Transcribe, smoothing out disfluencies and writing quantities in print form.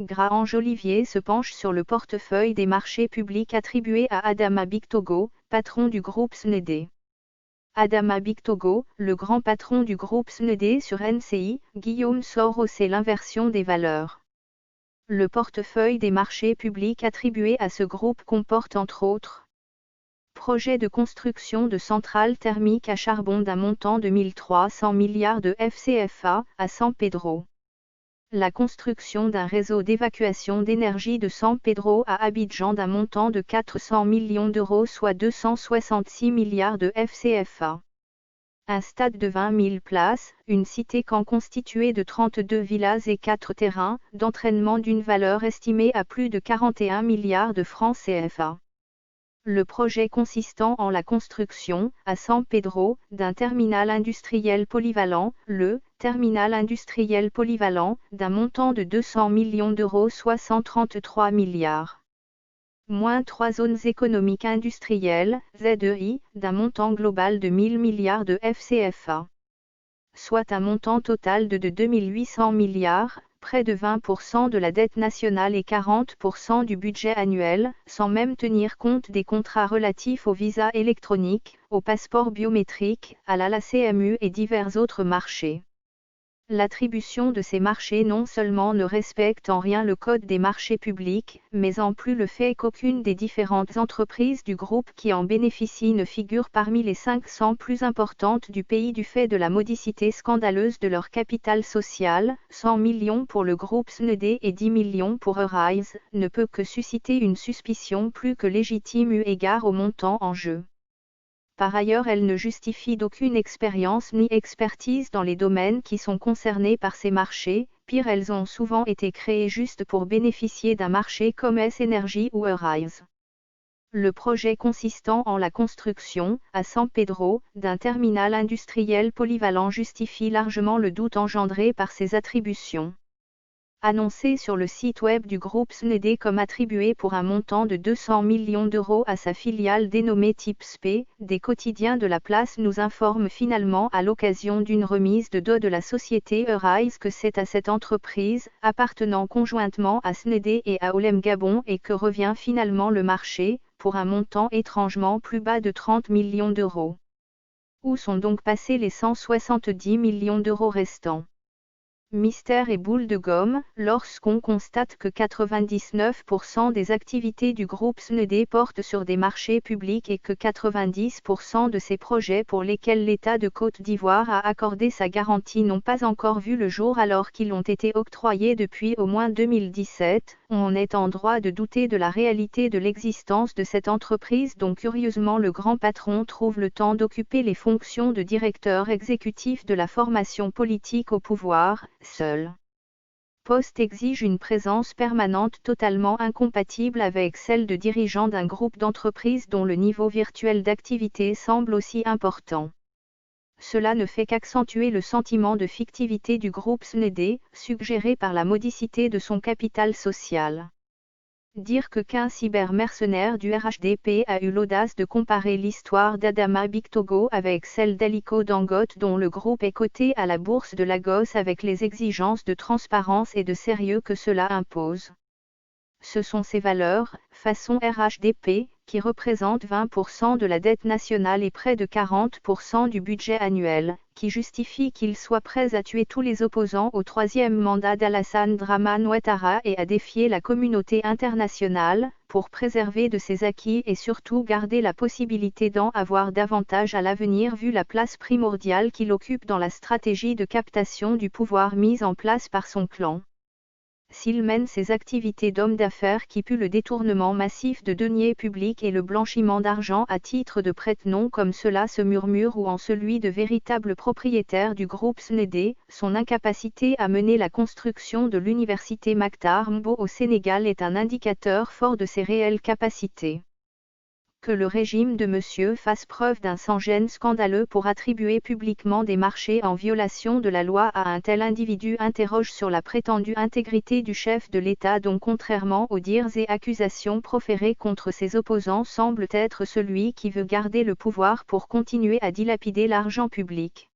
Graange Olivier se penche sur le portefeuille des marchés publics attribué à Adama Bictogo, patron du groupe SNED. Adama Bictogo, le grand patron du groupe SNED sur NCI, Guillaume Soro, c'est l'inversion des valeurs. Le portefeuille des marchés publics attribué à ce groupe comporte entre autres projet de construction de centrales thermiques à charbon d'un montant de 1300 milliards de FCFA à San Pedro. La construction d'un réseau d'évacuation d'énergie de San Pedro à Abidjan d'un montant de 400 millions d'euros soit 266 milliards de FCFA. Un stade de 20 000 places, une cité-camp constituée de 32 villas et 4 terrains d'entraînement d'une valeur estimée à plus de 41 milliards de francs CFA. Le projet consistant en la construction, à San Pedro, d'un terminal industriel polyvalent, le terminal industriel polyvalent, d'un montant de 200 millions d'euros soit 133 milliards. Moins 3 zones économiques industrielles, ZEI, d'un montant global de 1000 milliards de FCFA. Soit un montant total de 2800 milliards, près de 20% de la dette nationale et 40% du budget annuel, sans même tenir compte des contrats relatifs aux visas électroniques, aux passeports biométriques, à la CMU et divers autres marchés. L'attribution de ces marchés non seulement ne respecte en rien le Code des marchés publics, mais en plus le fait qu'aucune des différentes entreprises du groupe qui en bénéficient ne figure parmi les 500 plus importantes du pays du fait de la modicité scandaleuse de leur capital social, 100 millions pour le groupe SNED et 10 millions pour Arise, ne peut que susciter une suspicion plus que légitime eu égard au montant en jeu. Par ailleurs, elle ne justifie d'aucune expérience ni expertise dans les domaines qui sont concernés par ces marchés, pire elles ont souvent été créées juste pour bénéficier d'un marché comme S-Energy ou Arise. Le projet consistant en la construction, à San Pedro, d'un terminal industriel polyvalent justifie largement le doute engendré par ces attributions. Annoncé sur le site web du groupe SNED comme attribué pour un montant de 200 millions d'euros à sa filiale dénommée TIPSP, des quotidiens de la place nous informent finalement à l'occasion d'une remise de dot de la société Arise que c'est à cette entreprise, appartenant conjointement à SNED et à Olem Gabon et que revient finalement le marché, pour un montant étrangement plus bas de 30 millions d'euros. Où sont donc passés les 170 millions d'euros restants ? Mystère et boule de gomme, lorsqu'on constate que 99% des activités du groupe SNED portent sur des marchés publics et que 90% de ces projets pour lesquels l'État de Côte d'Ivoire a accordé sa garantie n'ont pas encore vu le jour alors qu'ils ont été octroyés depuis au moins 2017, on est en droit de douter de la réalité de l'existence de cette entreprise dont curieusement le grand patron trouve le temps d'occuper les fonctions de directeur exécutif de la formation politique au pouvoir, seul. Poste exige une présence permanente totalement incompatible avec celle de dirigeant d'un groupe d'entreprises dont le niveau virtuel d'activité semble aussi important. Cela ne fait qu'accentuer le sentiment de fictivité du groupe SNED, suggéré par la modicité de son capital social. Dire qu'un cybermercenaire du RHDP a eu l'audace de comparer l'histoire d'Adama Bictogo avec celle d'Aliko Dangote dont le groupe est coté à la bourse de Lagos avec les exigences de transparence et de sérieux que cela impose. Ce sont ces valeurs, façon RHDP, qui représentent 20% de la dette nationale et près de 40% du budget annuel, qui justifient qu'ils soient prêts à tuer tous les opposants au troisième mandat d'Alassane Dramane Ouattara et à défier la communauté internationale, pour préserver de ses acquis et surtout garder la possibilité d'en avoir davantage à l'avenir vu la place primordiale qu'il occupe dans la stratégie de captation du pouvoir mise en place par son clan. S'il mène ses activités d'homme d'affaires qui puent le détournement massif de deniers publics et le blanchiment d'argent à titre de prête-nom comme cela se murmure ou en celui de véritable propriétaire du groupe SNED, son incapacité à mener la construction de l'université Mactar Mbo au Sénégal est un indicateur fort de ses réelles capacités. Que le régime de monsieur fasse preuve d'un sans-gêne scandaleux pour attribuer publiquement des marchés en violation de la loi à un tel individu interroge sur la prétendue intégrité du chef de l'État dont contrairement aux dires et accusations proférées contre ses opposants semble être celui qui veut garder le pouvoir pour continuer à dilapider l'argent public.